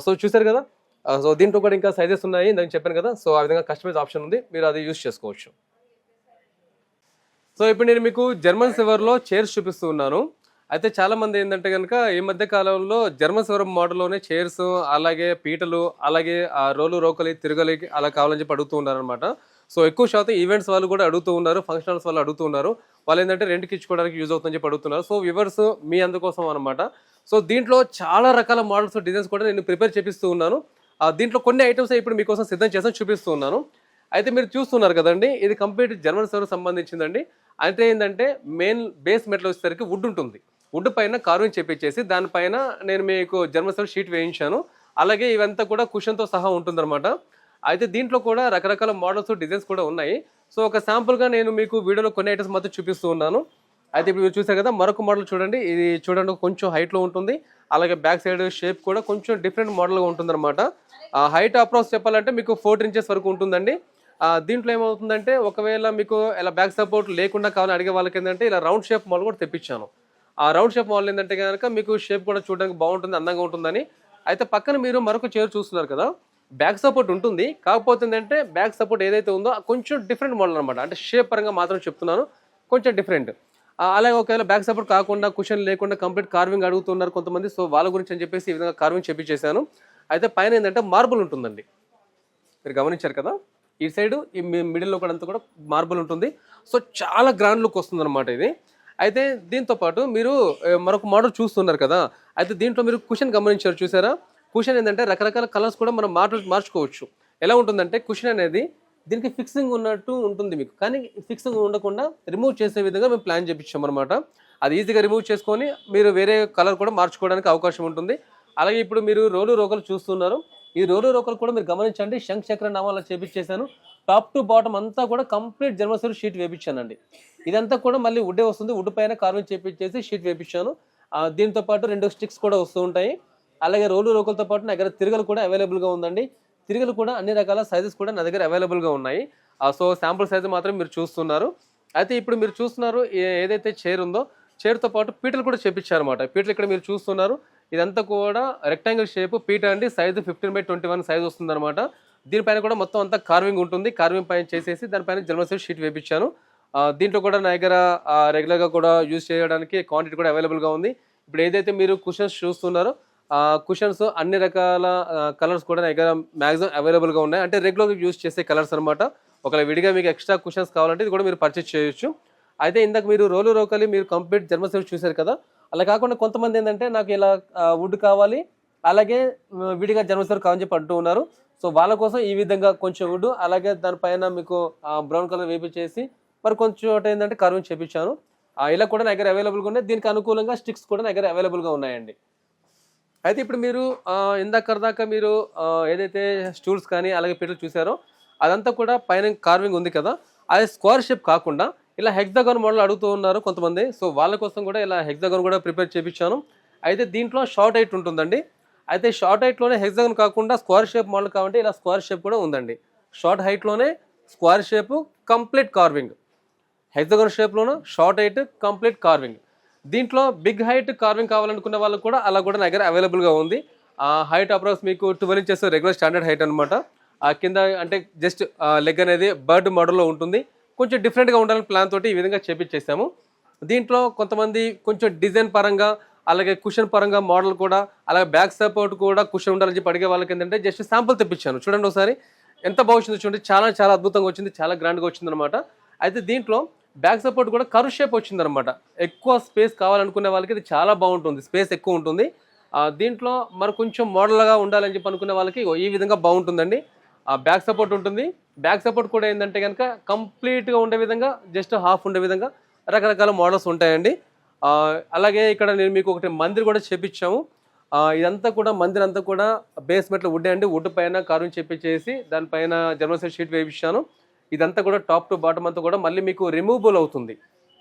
సో చూసారు కదా, సో దీంట్లో కూడా ఇంకా సైజెస్ ఉన్నాయి, నేను చెప్పాను కదా. సో ఆ విధంగా కస్టమైజ్ ఆప్షన్ ఉంది, మీరు అది యూజ్ చేసుకోవచ్చు. సో ఇప్పుడు నేను మీకు జర్మన్ సివర్లో చైర్స్ చూపిస్తూ ఉన్నాను. అయితే చాలా మంది ఏంటంటే కనుక ఈ మధ్య కాలంలో జర్మన్ సివర్ మోడల్లోనే చైర్స్, అలాగే పీటలు, అలాగే రోలు రోకలి తిరగలి అలా కావాలని చెప్పి అడుగుతూ ఉన్నారనమాట. సో ఎక్కువ శాతం ఈవెంట్స్ వాళ్ళు కూడా అడుగుతూ ఉన్నారు, ఫంక్షనల్స్ వాళ్ళు అడుగుతూ ఉన్నారు. వాళ్ళు ఏంటంటే రెంట్కి ఇచ్చుకోవడానికి యూజ్ అవుతుందని చెప్పి అడుగుతున్నారు. సో వ్యూవర్స్ మీ అందుకోసం అనమాట. సో దీంట్లో చాలా రకాల మోడల్స్, డిజైన్స్ కూడా నేను ప్రిపేర్ చేపిస్తూ ఉన్నాను. దీంట్లో కొన్ని ఐటమ్స్ ఇప్పుడు మీకోసం సిద్ధం చేసి చూపిస్తూ ఉన్నాను. అయితే మీరు చూస్తున్నారు కదండి, ఇది కంప్లీట్ జర్మన్ సివర్ సంబంధించిందండి. అంటే ఏంటంటే మెయిన్ బేస్ మెటల్ వచ్చేసరికి వుడ్ ఉంటుంది. వుడ్ పైన కార్వింగ్ చేపించేసి దానిపైన నేను మీకు జర్మన్ షీట్ వేయించాను. అలాగే ఇవంతా కూడా కుషన్తో సహా ఉంటుందన్నమాట. అయితే దీంట్లో కూడా రకరకాల మోడల్స్ డిజైన్స్ కూడా ఉన్నాయి. సో ఒక శాంపుల్గా నేను మీకు వీడియోలో కొన్ని ఐటమ్స్ మాత్రం చూపిస్తూ ఉన్నాను. అయితే ఇప్పుడు మీరు చూసారు కదా, మరొక మోడల్ చూడండి. ఇది చూడండి కొంచెం హైట్లో ఉంటుంది. అలాగే బ్యాక్ సైడ్ షేప్ కూడా కొంచెం డిఫరెంట్ మోడల్గా ఉంటుందన్నమాట. హైట్ అప్రాక్స్ చెప్పాలంటే మీకు 4 ఇంచెస్ వరకు ఉంటుందండి. దీంట్లో ఏమవుతుందంటే ఒకవేళ మీకు ఇలా బ్యాక్ సపోర్ట్ లేకుండా కావాలని అడిగే వాళ్ళకి ఏంటంటే ఇలా రౌండ్ షేప్ మోడల్ కూడా తెప్పించాను. ఆ రౌండ్ షేప్ మోడల్ ఏంటంటే కనుక మీకు షేప్ కూడా చూడడానికి బాగుంటుంది, అందంగా ఉంటుందని. అయితే పక్కన మీరు మరొక చైర్ చూస్తున్నారు కదా, బ్యాక్ సపోర్ట్ ఉంటుంది. కాకపోతే ఏంటంటే బ్యాక్ సపోర్ట్ ఏదైతే ఉందో కొంచెం డిఫరెంట్ మోడల్ అనమాట. అంటే షేప్ పరంగా మాత్రం చెప్తున్నాను, కొంచెం డిఫరెంట్. అలాగే ఒకవేళ బ్యాక్ సపోర్ట్ కాకుండా కుషన్ లేకుండా కంప్లీట్ కార్వింగ్ అడుగుతున్నారు కొంతమంది. సో వాళ్ళ గురించి అని చెప్పేసి ఈ విధంగా కార్వింగ్ చేపించేశాను. అయితే పైన ఏంటంటే మార్బుల్ ఉంటుందండి. మీరు గమనించారు కదా, ఈ సైడ్ ఈ మిడిల్లో కూడా అంతా కూడా మార్బుల్ ఉంటుంది. సో చాలా గ్రాండ్ లుక్ వస్తుంది అనమాట ఇది. అయితే దీంతో పాటు మీరు మరొక మోడల్ చూస్తున్నారు కదా, అయితే దీంట్లో మీరు కుషన్ గమనించారు చూసారా. కుషన్ ఏంటంటే రకరకాల కలర్స్ కూడా మనం మార్చుకోవచ్చు. ఎలా ఉంటుందంటే కుషన్ అనేది దీనికి ఫిక్సింగ్ ఉన్నట్టు ఉంటుంది మీకు, కానీ ఫిక్సింగ్ ఉండకుండా రిమూవ్ చేసే విధంగా మేము ప్లాన్ చేపించాం అనమాట. అది ఈజీగా రిమూవ్ చేసుకొని మీరు వేరే కలర్ కూడా మార్చుకోవడానికి అవకాశం ఉంటుంది. అలాగే ఇప్పుడు మీరు రోలు రోకలు చూస్తున్నారు. ఈ రోలు రోకలు కూడా మీరు గమనించండి, శంఖ చక్ర నామాలు చేపించేశాను. టాప్ టు బాటమ్ అంతా కూడా కంప్లీట్ జర్మన్ షీట్ వేపించానండి. ఇదంతా కూడా మళ్ళీ వుడ్డే వస్తుంది. వుడ్ పైన కార్వింగ్ చేపించేసి షీట్ వేపించాను. దీంతో పాటు 2 స్టిక్స్ కూడా వస్తూ ఉంటాయి. అలాగే రోలు రోకలతో పాటు నా దగ్గర తిరగలు కూడా అవైలబుల్గా ఉందండి. తిరగలు కూడా అన్ని రకాల సైజెస్ కూడా నా దగ్గర అవైలబుల్గా ఉన్నాయి. సో శాంపుల్ సైజు మాత్రం మీరు చూస్తున్నారు. అయితే ఇప్పుడు మీరు చూస్తున్నారు ఏదైతే చైర్ ఉందో, చైర్తో పాటు పీటలు కూడా చేపించారన్నమాట. పీటలు ఇక్కడ మీరు చూస్తున్నారు. ఇదంతా కూడా రెక్టాంగిల్ షేప్ పీట అండి. సైజు 15x21 సైజ్ వస్తుందన్నమాట. దీనిపైన కూడా మొత్తం అంతా కార్వింగ్ ఉంటుంది. కార్వింగ్ పైన చేసేసి దానిపైన జర్మన్ షీట్ వేపించాను. దీంట్లో కూడా నా దగ్గర రెగ్యులర్గా కూడా యూజ్ చేయడానికి క్వాంటిటీ కూడా అవైలబుల్గా ఉంది. ఇప్పుడు ఏదైతే మీరు కుషన్స్ చూస్తున్నారో కుషన్స్ అన్ని రకాల కలర్స్ కూడా నా దగ్గర మ్యాక్సిమం అవైలబుల్గా ఉన్నాయి. అంటే రెగ్యులర్గా యూజ్ చేసే కలర్స్ అనమాట. ఒకవేళ విడిగా మీకు ఎక్స్ట్రా కుషన్స్ కావాలంటే ఇది కూడా మీరు పర్చేస్ చేయొచ్చు. అయితే ఇందాక మీరు రోలు రోకలి మీరు కంప్లీట్ జర్మన్ షీట్ చూశారు కదా, అలా కాకుండా కొంతమంది ఏంటంటే నాకు ఇలా వుడ్ కావాలి, అలాగే విడిగా జర్మన్ షీట్ కావాలని చెప్పి అంటూ ఉన్నారు. సో వాళ్ళ కోసం ఈ విధంగా కొంచెం వుడ్, అలాగే దానిపైన మీకు బ్రౌన్ కలర్ వేపించేసి మరి కొంచెం ఏంటంటే కార్వింగ్ చేపించాను. ఇలా కూడా నా దగ్గర అవైలబుల్గా ఉన్నాయి. దీనికి అనుకూలంగా స్టిక్స్ కూడా నా దగ్గర అవైలబుల్గా ఉన్నాయండి. అయితే ఇప్పుడు మీరు ఇందాక మీరు ఏదైతే స్టూల్స్ కానీ అలాగే పీటలు చూసారో అదంతా కూడా పైన కార్వింగ్ ఉంది కదా, అది స్క్వేర్ షేప్ కాకుండా ఇలా హెక్సాగాన్ మోడల్ అడుగుతూ ఉన్నారు కొంతమంది. సో వాళ్ళ కోసం కూడా ఇలా హెక్సాగాన్ కూడా ప్రిపేర్ చేయించాను. అయితే దీంట్లో షార్ట్ హైట్ ఉంటుందండి. అయితే షార్ట్ హైట్లోనే హెక్సాగాన్ కాకుండా స్క్వేర్ షేప్ మోడల్ కావాలంటే ఇలా స్క్వేర్ షేప్ కూడా ఉందండి. షార్ట్ హైట్లోనే square shape complete carving, hexagon షేప్లోనూ షార్ట్ హైట్ కంప్లీట్ కార్వింగ్. దీంట్లో బిగ్ హైట్ కార్వింగ్ కావాలనుకున్న వాళ్ళకు కూడా అలా కూడా నా దగ్గర అవైలబుల్గా ఉంది. హైట్ అప్రాక్స్ మీకు 12 ఇంచెస్ రెగ్యులర్ స్టాండర్డ్ హైట్ అనమాట. కింద అంటే జస్ట్ లెగ్ అనేది బర్డ్ మోడల్లో ఉంటుంది. కొంచెం డిఫరెంట్గా ఉండాలని ప్లాన్ తోటి ఈ విధంగా చేపించేసాము. దీంట్లో కొంతమంది కొంచెం డిజైన్ పరంగా అలాగే కుషన్ పరంగా మోడల్ కూడా అలాగే బ్యాక్ సపోర్ట్ కూడా కుషన్ ఉండాలని చెప్పి అడిగే వాళ్ళకి ఏంటంటే జస్ట్ శాంపుల్ తెప్పించాను. చూడండి ఒకసారి ఎంత బాగుందో చూడండి. చాలా చాలా అద్భుతంగా వచ్చింది, చాలా గ్రాండ్గా వచ్చింది అనమాట. అయితే దీంట్లో బ్యాక్ సపోర్ట్ కూడా కర్వ్ షేప్ వచ్చిందనమాట. ఎక్కువ స్పేస్ కావాలనుకునే వాళ్ళకి ఇది చాలా బాగుంటుంది, స్పేస్ ఎక్కువ ఉంటుంది. దీంట్లో మరి కొంచెం మోడల్గా ఉండాలని చెప్పి అనుకునే వాళ్ళకి ఈ విధంగా బాగుంటుందండి. బ్యాక్ సపోర్ట్ ఉంటుంది. బ్యాక్ సపోర్ట్ కూడా ఏంటంటే కనుక కంప్లీట్గా ఉండే విధంగా జస్ట్ హాఫ్ ఉండే విధంగా రకరకాల మోడల్స్ ఉంటాయండి. అలాగే ఇక్కడ నేను మీకు ఒకటి మందిర్ కూడా చేపించాము. ఇదంతా కూడా మందిర్ అంతా కూడా బేస్మెంట్లో వుడ్ అండి. వుడ్ పైన కార్వింగ్ చేపించేసి దానిపైన జర్మన్ షీట్ వేయించాను. ఇదంతా కూడా టాప్ టు బాటమ్ అంతా కూడా మళ్ళీ మీకు రిమూవబుల్ అవుతుంది.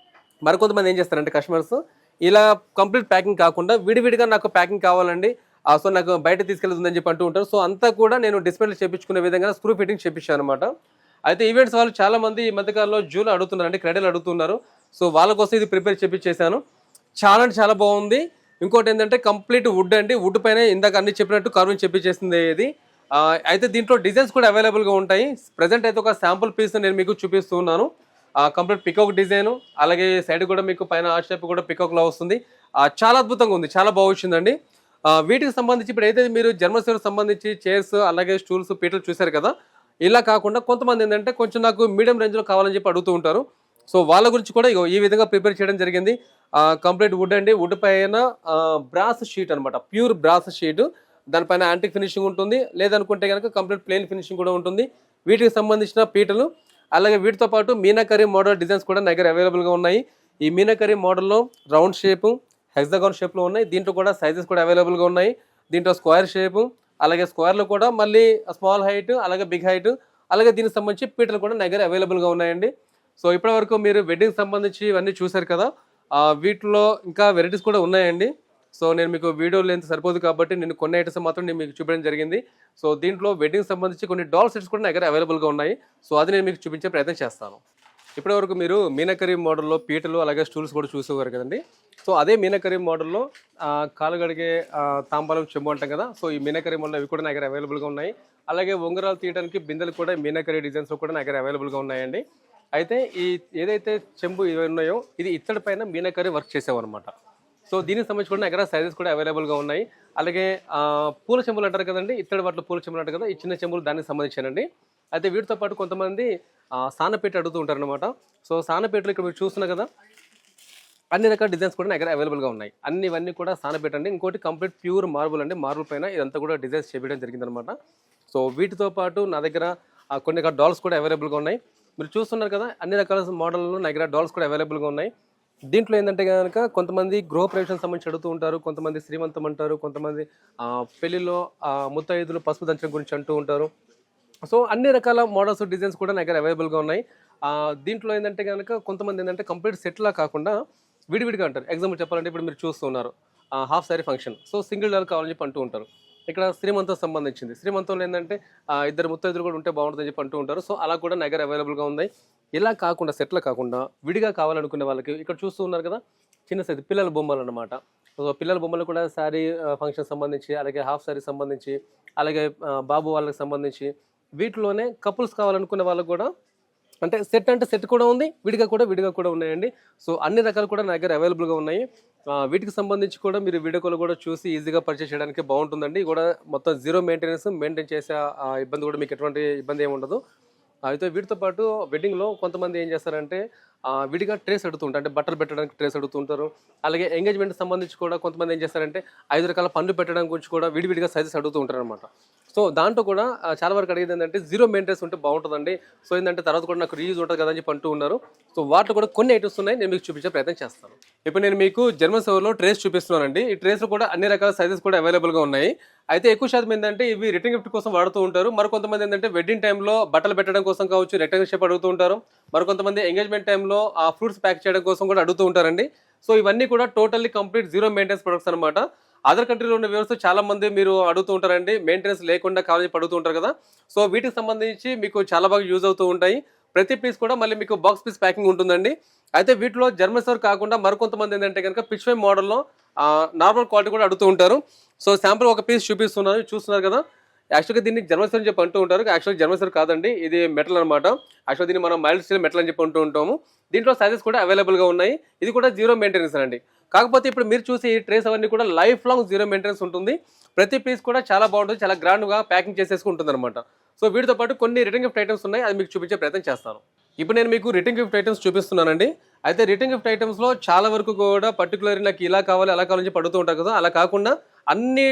మరికొంతమంది ఏం చేస్తారంటే కస్టమర్స్ ఇలా కంప్లీట్ ప్యాకింగ్ కాకుండా విడివిడిగా నాకు ప్యాకింగ్ కావాలండి, సో నాకు బయట తీసుకెళ్తుందని చెప్పి అంటూ ఉంటారు. సో అంతా కూడా నేను డిస్ప్లేలో చేయించుకునే విధంగా స్క్రూ ఫిట్టింగ్ చేయించాను అనమాట. అయితే ఈవెంట్స్ వాళ్ళు చాలా మంది ఈ మధ్యకాలంలో జూలు అడుగుతున్నారు, అంటే క్రెడల్ అడుగుతున్నారు. సో వాళ్ళ కోసం ఇది ప్రిపేర్ చేయించేసాను. చాలా అంటే చాలా బాగుంది. ఇంకోటి ఏంటంటే కంప్లీట్ వుడ్ అండి. వుడ్ పైన ఇందాక అన్ని చెప్పినట్టు కార్వింగ్ చేయించేసింది ఇది. అయితే దీంట్లో డిజైన్స్ కూడా అవైలబుల్గా ఉంటాయి. ప్రజెంట్ అయితే ఒక శాంపుల్ పీస్ నేను మీకు చూపిస్తున్నాను. కంప్లీట్ పికాక్ డిజైన్, అలాగే సైడ్ కూడా మీకు పైన ఆ షేప్ కూడా పికాక్లో వస్తుంది. చాలా అద్భుతంగా ఉంది, చాలా బాగుందండి. వీటికి సంబంధించి ఇప్పుడు అయితే మీరు జర్మన్ షెఫర్డ్కి సంబంధించి చైర్స్ అలాగే స్టూల్స్ పీటలు చూశారు కదా, ఇలా కాకుండా కొంతమంది ఏంటంటే కొంచెం నాకు మీడియం రేంజ్లో కావాలని చెప్పి అడుగుతూ ఉంటారు. సో వాళ్ళ గురించి కూడా ఈ విధంగా ప్రిపేర్ చేయడం జరిగింది. కంప్లీట్ వుడ్ అండి. వుడ్ పైన బ్రాస్ షీట్ అనమాట, ప్యూర్ బ్రాస్ షీట్. దానిపైన యాంటిక్ ఫినిషింగ్ ఉంటుంది, లేదనుకుంటే కనుక కంప్లీట్ ప్లెయిన్ ఫినిషింగ్ కూడా ఉంటుంది. వీటికి సంబంధించిన పీటలు అలాగే వీటితో పాటు మీనాకరీ మోడల్ డిజైన్స్ కూడా నా దగ్గర అవైలబుల్గా ఉన్నాయి. ఈ మీనాకరీ మోడల్లో రౌండ్ షేపు, హెక్సాగాన్ షేప్లో ఉన్నాయి. దీంట్లో కూడా సైజెస్ కూడా అవైలబుల్గా ఉన్నాయి. దీంట్లో స్క్వేర్ షేపు, అలాగే స్క్వేర్లో కూడా మళ్ళీ స్మాల్ హైట్, అలాగే బిగ్ హైట్, అలాగే దీనికి సంబంధించి పీటలు కూడా నా దగ్గర అవైలబుల్గా ఉన్నాయండి. సో ఇప్పటివరకు మీరు వెడ్డింగ్ సంబంధించి ఇవన్నీ చూశారు కదా. వీటిలో ఇంకా వెరైటీస్ కూడా ఉన్నాయండి. సో నేను మీకు వీడియో లెంత్ సరిపోదు కాబట్టి నేను కొన్ని ఐటమ్స్ మాత్రం నేను మీకు చూపించడం జరిగింది. సో దీంట్లో వెడ్డింగ్ సంబంధించి కొన్ని డాల్ సెట్స్ కూడా నా దగ్గర అవైలబుల్గా ఉన్నాయి. సో అది నేను మీకు చూపించే ప్రయత్నం చేస్తాను. ఇప్పటివరకు మీరు మీనాకరీ మోడల్లో పీటలు అలాగే స్టూల్స్ కూడా చూసేవారు కదండి. సో అదే మీనాకరీ మోడల్లో కాలు గడిగే తాంబాలం చెంబు అంటాం కదా. సో ఈ మీనాకరీ మోడల్ ఇవి కూడా నా దగ్గర అవైలబుల్గా ఉన్నాయి. అలాగే ఉంగరాలు తీయడానికి బిందెలు కూడా మీనాకరీ డిజైన్స్లో కూడా నా దగ్గర అవైలబుల్గా ఉన్నాయండి. అయితే ఈ ఏదైతే చెంబు ఇవి ఉన్నాయో ఇది ఇత్తడి పైన మీనాకరీ వర్క్ చేసామన్నమాట. సో దీనికి సంబంధించి కూడా నా దగ్గర సైజెస్ కూడా అవైలబుల్గా ఉన్నాయి. అలాగే పూల చెంబులు అంటారు కదండి, ఇత్తడి వాటిలో పూల చెంబులు అంటారు కదా, ఈ చిన్న చెంబులు దానికి సంబంధించానండి. అయితే వీటితో పాటు కొంతమంది సానపేట అడుగుతూ ఉంటారు అనమాట. సో సానపేటలు ఇక్కడ మీరు చూస్తున్నారు కదా, అన్ని రకాల డిజైన్స్ కూడా నా దగ్గర అవైలబుల్గా ఉన్నాయి. ఇవన్నీ కూడా సానపేట అండి. ఇంకోటి కంప్లీట్ ప్యూర్ మార్బుల్ అండి. మార్బుల్ పైన ఇదంతా కూడా డిజైన్స్ చేయడం జరిగిందనమాట. సో వీటితో పాటు నా దగ్గర కొన్ని రకాల డాల్స్ కూడా అవైలబుల్గా ఉన్నాయి. మీరు చూస్తున్నారు కదా, అన్ని రకాల మోడల్లో నా దగ్గర డాల్స్ కూడా అవైలబుల్గా ఉన్నాయి. దీంట్లో ఏంటంటే కనుక కొంతమంది గృహప్రవేశం సంబంధించి అడుగుతూ ఉంటారు, కొంతమంది శ్రీమంతం అంటారు, కొంతమంది పెళ్లిలో ముత్తైదులు పసుపు దంచడం గురించి అంటూ ఉంటారు. సో అన్ని రకాల మోడల్స్ డిజైన్స్ కూడా నా దగ్గర అవైలబుల్గా ఉన్నాయి. దీంట్లో ఏంటంటే కనుక కొంతమంది ఏంటంటే కంప్లీట్ సెట్లా కాకుండా విడివిడిగా అంటారు. ఎగ్జాంపుల్ చెప్పాలంటే ఇప్పుడు మీరు చూస్తున్నారు half sari function, so single doll కావాలని చెప్పి అంటూ ఉంటారు. ఇక్కడ శ్రీమంతం సంబంధించింది, శ్రీమంతంలో ఏంటంటే ఇద్దరు ముత్తైదులు కూడా ఉంటే బాగుంటుందని చెప్పి అంటూ ఉంటారు. సో అలా కూడా నా దగ్గర అవైలబుల్గా ఉన్నాయి. ఇలా కాకుండా సెట్లు కాకుండా విడిగా కావాలనుకునే వాళ్ళకి ఇక్కడ చూస్తూ ఉన్నారు కదా, చిన్న సైజు పిల్లల బొమ్మలు అన్నమాట. సో పిల్లల బొమ్మలు కూడా శారీ ఫంక్షన్ సంబంధించి, అలాగే హాఫ్ శారీ సంబంధించి, అలాగే బాబు వాళ్ళకి సంబంధించి, వీటిలోనే కపుల్స్ కావాలనుకునే వాళ్ళకు కూడా అంటే సెట్ కూడా ఉంది, విడిగా కూడా ఉన్నాయండి. సో అన్ని రకాలు కూడా నా దగ్గర అవైలబుల్గా ఉన్నాయి. వీటికి సంబంధించి కూడా మీరు వీడియో కాల్ కూడా చూసి ఈజీగా పర్చేస్ చేయడానికి బాగుంటుందండి. కూడా మొత్తం జీరో మెయింటైన్ చేసే ఇబ్బంది కూడా మీకు ఎటువంటి ఇబ్బంది ఏమి ఉండదు. అయితే వీటితో పాటు వెడ్డింగ్లో కొంతమంది ఏం చేస్తారంటే విడిగా ట్రేస్ అడుగుతుంటారు, అంటే బట్టలు పెట్టడానికి ట్రేస్ అడుగుతుంటారు. అలాగే ఎంగేజ్మెంట్ సంబంధించి కూడా కొంతమంది ఏం చేస్తారంటే 5 రకాల పండ్లు పెట్టడం గురించి కూడా విడివిడిగా సైజెస్ అడుగుతూ ఉంటారు అనమాట. సో దాంట్లో కూడా చాలా వరకు అడిగేది ఏంటంటే జీరో మెయింటెనెన్స్ ఉంటే బాగుంటుందండి. సో ఏంటంటే తర్వాత కూడా నాకు రీయూజ్ ఉంటుంది కదా అని చెప్పి అంటూ ఉన్నారు. సో వాటిలో కూడా కొన్ని ఐటమ్స్ ఉన్నాయి, నేను మీకు చూపించే ప్రయత్నం చేస్తాను. ఇప్పుడు నేను మీకు జర్మన్ సర్వర్లో ట్రేస్ చూపిస్తున్నానండి. ఈ ట్రేస్లో కూడా అన్ని రకాల సైజెస్ కూడా అవైలబుల్గా ఉన్నాయి. అయితే ఎక్కువ శాతం ఏంటంటే ఇవి రిటర్న్ గిఫ్ట్ కోసం వాడుతూ ఉంటారు. మరికొంతమంది ఏంటంటే వెడ్డింగ్ టైంలో బట్టలు పెట్టడం కోసం కావచ్చు రెక్టాంగిల్ షేప్ అడుగుతూ ఉంటారు. మరికొంతమంది ఎంగేజ్మెంట్ టైంలో ఆ ఫ్రూట్స్ ప్యాక్ చేయడం కోసం కూడా అడుగుతూ ఉంటారండి. సో ఇవన్నీ కూడా totally complete zero maintenance products అనమాట. అదర్ కంట్రీలో ఉన్న వ్యూవర్స్ చాలా మంది మీరు అడుగుతూ ఉంటారండి, మెయింటెనెన్స్ లేకుండా కావాలని అడుగుతూ ఉంటారు కదా. సో వీటికి సంబంధించి మీకు చాలా బాగా యూజ్ అవుతూ ఉంటాయి. ప్రతి పీస్ కూడా మళ్ళీ మీకు బాక్స్ పీస్ ప్యాకింగ్ ఉంటుందండి. అయితే వీటిలో జర్మన్ సర్వర్ కాకుండా మరికొంతమంది ఏంటంటే కనుక పిచ్ ఫై మోడల్లో నార్మల్ క్వాలిటీ కూడా అడుగుతూ ఉంటారు. సో శాంపుల్ ఒక పీస్ చూపిస్తున్నాను, చూస్తున్నారు కదా. యాక్చువల్గా దీన్ని జర్మన్ సర్వర్ అని చెప్పి అంటూ ఉంటారు. యాక్చువల్గా జర్మన్ సర్వర్ కాదండి, ఇది మెటల్ అనమాట. యాక్చువల్గా దీన్ని మనం మైల్డ్ స్టీల్ మెటల్ అని చెప్పి అంటూ ఉంటాము. దీంట్లో సైజెస్ కూడా అవైలబుల్గా ఉన్నాయి. ఇది కూడా జీరో మెయింటెనెన్స్ అండి. కాకపోతే ఇప్పుడు మీరు చూసి ఈ ట్రేస్ అవన్నీ కూడా లైఫ్ లాంగ్ జీరో మెయింటెనెన్స్ ఉంటుంది. ప్రతి పీస్ కూడా చాలా బాగుంటుంది, చాలా గ్రాండ్గా ప్యాకింగ్ చేసేసుకుంటుంది అనమాట. సో వీటితో పాటు కొన్ని రిటర్న్ గిఫ్ట్ ఐటమ్స్ ఉన్నాయి, అది మీకు చూపించే ప్రయత్నం చేస్తాను. ఇప్పుడు నేను మీకు రిటర్న్ గిఫ్ట్ ఐటమ్స్ చూపిస్తున్నానండి. అయితే రిటర్న్ గిఫ్ట్ ఐటమ్స్లో చాలా వరకు కూడా పర్టికులర్ నాకు ఇలా కావాలి అలా కావాలని చెప్పి అడుగుతూ ఉంటారు కదా. అలా కాకుండా అన్ని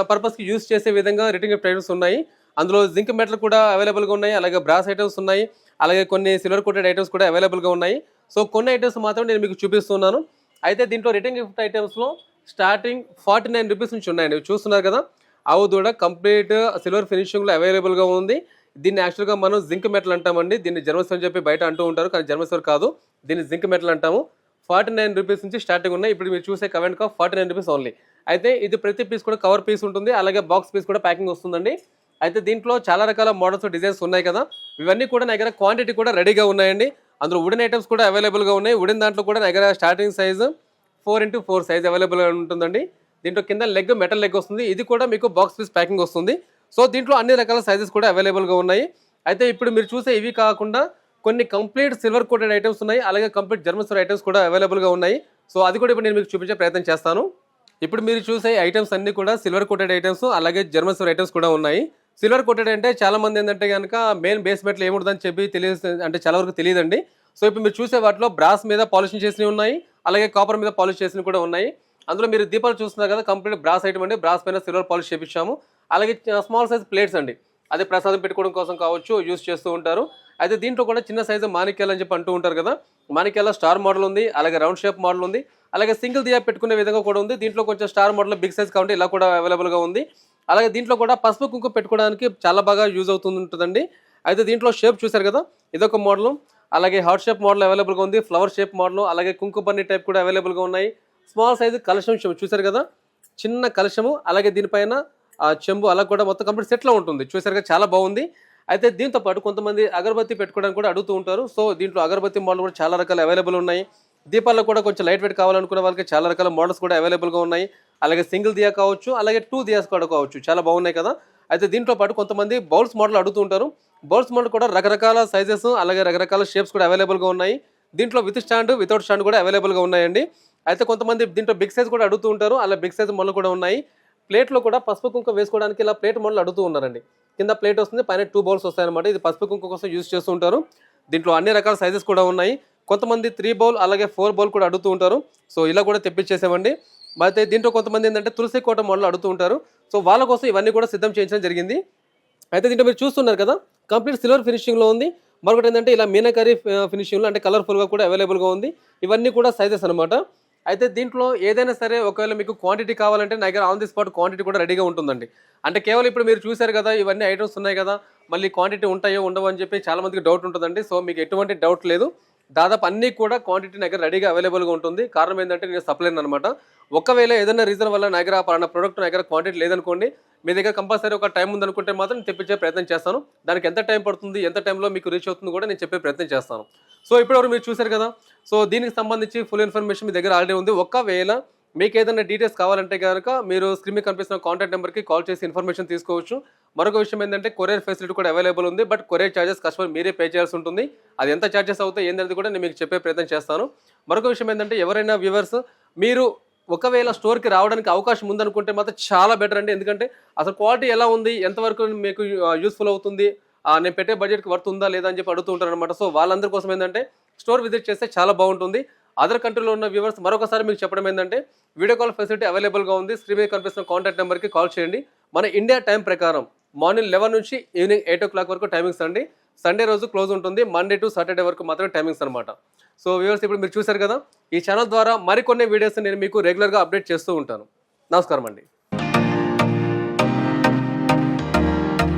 పర్పస్కి యూజ్ చేసే విధంగా రిటర్న్ గిఫ్ట్ ఐటమ్స్ ఉన్నాయి. అందులో జింక్ మెటల్ కూడా అవైలబుల్గా ఉన్నాయి, అలాగే బ్రాస్ ఐటమ్స్ ఉన్నాయి, అలాగే కొన్ని సిల్వర్ కోటెడ్ ఐటమ్స్ కూడా అవైలబుల్గా ఉన్నాయి. సో కొన్ని ఐటమ్స్ మాత్రం నేను మీకు చూపిస్తున్నాను. అయితే దీంట్లో రిటర్న్ గిఫ్ట్ ఐటమ్స్లో స్టార్టింగ్ 49 రూపీస్ నుంచి ఉన్నాయండి. చూస్తున్నారు కదా, ఆవు దూడ కంప్లీట్ సిల్వర్ ఫినిషింగ్లో అవైలబుల్గా ఉంది. దీన్ని యాక్చువల్గా మనం జింక్ మెటల్ అంటామండి. దీన్ని జర్మన్ అని చెప్పి బయట అంటూ ఉంటారు, కానీ జర్మన్ కాదు, దీన్ని జింక్ మెటల్ అంటాము. 49 రూపీస్ నుంచి స్టార్టింగ్ ఉన్నాయి. ఇప్పుడు మీరు చూసే కవెంట్ కాఫ్ 49 రూపీస్ ఓన్లీ. అయితే ఇది ప్రతి పీస్ కూడా కవర్ పీస్ ఉంటుంది, అలాగే బాక్స్ పీస్ కూడా ప్యాకింగ్ వస్తుందండి. అయితే దీంట్లో చాలా రకాల మోడల్స్ డిజైన్స్ ఉన్నాయి కదా, ఇవన్నీ కూడా నా దగ్గర క్వాంటిటీ కూడా రెడీగా ఉన్నాయండి. అందులో వుడెన్ ఐటమ్స్ కూడా అవైలబుల్గా ఉన్నాయి. వుడెన్ దాంట్లో కూడా నా దగ్గర స్టార్టింగ్ సైజు 4x4 సైజ్ అవైలబుల్గా ఉంటుందండి. దీంట్లో కింద లెగ్ మెటల్ లెగ్ వస్తుంది, ఇది కూడా మీకు బాక్స్ పీస్ ప్యాకింగ్ వస్తుంది. సో దీంట్లో అన్ని రకాల సైజెస్ కూడా అవైలబుల్గా ఉన్నాయి. అయితే ఇప్పుడు మీరు చూసే ఇవి కాకుండా కొన్ని కంప్లీట్ సిల్వర్ కోటెడ్ ఐటమ్స్ ఉన్నాయి, అలాగే కంప్లీట్ జర్మన్ సర్వర్ ఐటమ్స్ కూడా అవైలబుల్గా ఉన్నాయి. సో అది కూడా ఇప్పుడు నేను మీకు చూపించే ప్రయత్నం చేస్తాను. ఇప్పుడు మీరు చూసే ఐటమ్స్ అన్ని కూడా సిల్వర్ కోటెడ్ ఐటమ్స్, అలాగే జర్మన్ సర్వర్ ఐటమ్స్ కూడా ఉన్నాయి. సిల్వర్ కోటెడ్ అంటే చాలా మంది ఏంటంటే కనుక మెయిన్ బేస్ మెటల్ ఏముంటుందని చెప్పి అంటే చాలా వరకు తెలియదండి. సో ఇప్పుడు మీరు చూసే వాటిలో బ్రాస్ మీద పాలిషింగ్ చేసినవి ఉన్నాయి, అలాగే కాపర్ మీద పాలిష్ చేసినవి కూడా ఉన్నాయి. అందులో మీరు దీపాలు చూస్తున్నారు కదా, కంప్లీట్ బ్రాస్ ఐటమ్ అండి. బ్రాస్ పైన సిల్వర్ పాలిష్ చేపించాము. అలాగే స్మాల్ సైజ్ ప్లేట్స్ అండి, అదే ప్రసాదం పెట్టుకోవడం కోసం కావచ్చు యూస్ చేస్తూ ఉంటారు. అయితే దీంట్లో కూడా చిన్న సైజు మాణిక్యాలు అని చెప్పి అంటూ ఉంటారు కదా, మాణిక్యాల స్టార్ మోడల్ ఉంది, అలాగే రౌండ్ షేప్ మోడల్ ఉంది, అలాగే సింగిల్ దియా పెట్టుకునే విధంగా కూడా ఉంది. దీంట్లో కొంచెం స్టార్ మోడల్ బిగ్ సైజ్ కాబట్టి ఇలా కూడా అవైలబుల్గా ఉంది. అలాగే దీంట్లో కూడా పసుపు కుంకుమ పెట్టుకోవడానికి చాలా బాగా యూజ్ అవుతుంటుందండి. అయితే దీంట్లో షేప్ చూసారు కదా, ఇదొక మోడల్, అలాగే హార్ట్ షేప్ మోడల్ అవైలబుల్గా ఉంది, ఫ్లవర్ షేప్ మోడల్, అలాగే కుంకుపన్ని టైప్ కూడా అవైలబుల్గా ఉన్నాయి. స్మాల్ సైజు కలశం చూసారు కదా, చిన్న కలశము, అలాగే దీనిపైన చెంబు అలా కూడా మొత్తం కంప్లీట్ సెట్లో ఉంటుంది. చూసారు కదా, చాలా బాగుంది. అయితే దీంతో పాటు కొంతమంది అగరబత్తి పెట్టుకోవడానికి కూడా అడుగుతూ ఉంటారు. సో దీంట్లో అగరబత్తి మోడల్ కూడా చాలా రకాలు అవైలబుల్ ఉన్నాయి. దీపాల్లో కూడా కొంచెం లైట్ వెయిట్ కావాలనుకునే వాళ్ళకి చాలా రకాల మోడల్స్ కూడా అవైలబుల్గా ఉన్నాయి. అలాగే సింగిల్ దియా కావచ్చు, అలాగే 2 దియాస్ కూడా కావచ్చు, చాలా బాగున్నాయి కదా. అయితే దీంట్లో పాటు కొంతమంది బౌల్స్ మోడల్ అడుగుతూ ఉంటారు. బౌల్స్ మోడల్ కూడా రకరకాల సైజెస్ అలాగే రకరకాల షేప్స్ కూడా అవైలబుల్గా ఉన్నాయి. దీంట్లో విత్ స్టాండ్ వితౌట్ స్టాండ్ కూడా అవైలబుల్గా ఉన్నాయండి. అయితే కొంతమంది దీంట్లో బిగ్ సైజ్ కూడా అడుగుతూ ఉంటారు, అలా బిగ్ సైజ్ మోడల్ కూడా ఉన్నాయి. ప్లేట్లో కూడా పసుపు కుంకుమ వేసుకోవడానికి ఇలా ప్లేట్ మోడల్ అడుగుతూ ఉన్నారండి. కింద ప్లేట్ వస్తుంది, పైన 2 బౌల్స్ వస్తాయన్నమాట. ఇది పసుపు కుంకుమ కోసం యూజ్ చేస్తూ ఉంటారు. దీంట్లో అన్ని రకాల సైజెస్ కూడా ఉన్నాయి. కొంతమంది 3 బౌల్ అలాగే 4 బౌల్ కూడా అడుగుతూ ఉంటారు. సో ఇలా కూడా తెప్పించేసామండి. అయితే దీంట్లో కొంతమంది ఏంటంటే తులసి కోట మోడల్ అడుగుతూ ఉంటారు. సో వాళ్ళ కోసం ఇవన్నీ కూడా సిద్ధం చేయించడం జరిగింది. అయితే దీంట్లో మీరు చూస్తున్నారు కదా, కంప్లీట్ సిల్వర్ ఫినిషింగ్లో ఉంది. మరొకటి ఏంటంటే ఇలా మీనాకరీ ఫినిషింగ్లో అంటే కలర్ఫుల్గా కూడా అవైలబుల్గా ఉంది. ఇవన్నీ కూడా సైజెస్ అనమాట. అయితే దీంట్లో ఏదైనా సరే ఒకవేళ మీకు క్వాంటిటీ కావాలంటే నా దగ్గర ఆన్ ది స్పాట్ క్వాంటిటీ కూడా రెడీగా ఉంటుందండి. అంటే కేవలం ఇప్పుడు మీరు చూశారు కదా, ఇవన్నీ ఐటమ్స్ ఉన్నాయి కదా, మళ్ళీ క్వాంటిటీ ఉంటాయో ఉండవో అని చెప్పి చాలా మందికి డౌట్ ఉంటుందండి. సో మీకు ఎటువంటి డౌట్ లేదు, దాదాపు అన్నీ కూడా క్వాంటిటీ నా దగ్గర రెడీగా అవైలబుల్గా ఉంటుంది. కారణం ఏంటంటే నేను సప్లైన్ అనమాట. ఒకవేళ ఏదైనా రీజన్ వల్ల నా దగ్గర పలానా ప్రోడక్ట్ నా దగ్గర క్వాంటిటీ లేదనుకోండి, మీ దగ్గర కంపల్సరీ ఒక టైం ఉందనుకుంటే మాత్రం నేను తెప్పించే ప్రయత్నం చేస్తాను. దానికి ఎంత టైం పడుతుంది, ఎంత టైంలో మీకు రీచ్ అవుతుంది కూడా నేను చెప్పే ప్రయత్నం చేస్తాను. సో ఇప్పటివరకు మీరు చూశారు కదా, సో దీనికి సంబంధించి ఫుల్ ఇన్ఫర్మేషన్ మీ దగ్గర ఆల్రెడీ ఉంది. ఒకవేళ మీకు ఏదైనా డీటెయిల్స్ కావాలంటే కనుక మీరు స్క్రీన్ మీద కనిపిస్తున్న కాంటాక్ట్ నెంబర్కి కాల్ చేసి ఇన్ఫర్మేషన్ తీసుకోవచ్చు. మరొక విషయం ఏంటంటే కొరియర్ ఫెసిలిటీ కూడా అవైలబుల్ ఉంది. బట్ కొరియర్ ఛార్జెస్ కస్టమర్ మీరే పే చేయాల్సి ఉంటుంది. అది ఎంత ఛార్జెస్ అవుతాయి ఏంటనేది కూడా నేను మీకు చెప్పే ప్రయత్నం చేస్తాను. మరొక విషయం ఏంటంటే ఎవరైనా వ్యూవర్స్ మీరు ఒకవేళ స్టోర్కి రావడానికి అవకాశం ఉందనుకుంటే మాత్రం చాలా బెటర్ అండి. ఎందుకంటే అసలు క్వాలిటీ ఎలా ఉంది, ఎంతవరకు మీకు యూస్ఫుల్ అవుతుంది, నేను పెట్టే బడ్జెట్కి వర్త్ ఉందా లేదా అని చెప్పి అడుగుతూ ఉంటారు అనమాట. సో వాళ్ళందరి కోసం ఏంటంటే స్టోర్ విజిట్ చేస్తే చాలా బాగుంటుంది. అదర్ కంట్రీలో ఉన్న వ్యూవర్స్ మరొకసారి మీకు చెప్పడం ఏంటంటే వీడియో కాల్ ఫెసిలిటీ అవైలబుల్గా ఉంది. స్క్రీన్ మీద కనిపిస్తున్న కాంటాక్ట్ నెంబర్కి కాల్ చేయండి. మన ఇండియా టైం ప్రకారం మార్నింగ్ 11 నుంచి ఈవినింగ్ 8 o'clock వరకు టైమింగ్స్ అండి. సండే రోజు క్లోజ్ ఉంటుంది. మండే టు సాటర్డే వరకు మాత్రమే టైమింగ్స్ అనమాట. సో వ్యూవర్స్ ఇప్పుడు మీరు చూశారు కదా, ఈ ఛానల్ ద్వారా మరికొన్ని వీడియోస్ నేను మీకు రెగ్యులర్గా అప్డేట్ చేస్తూ ఉంటాను. నమస్కారం అండి.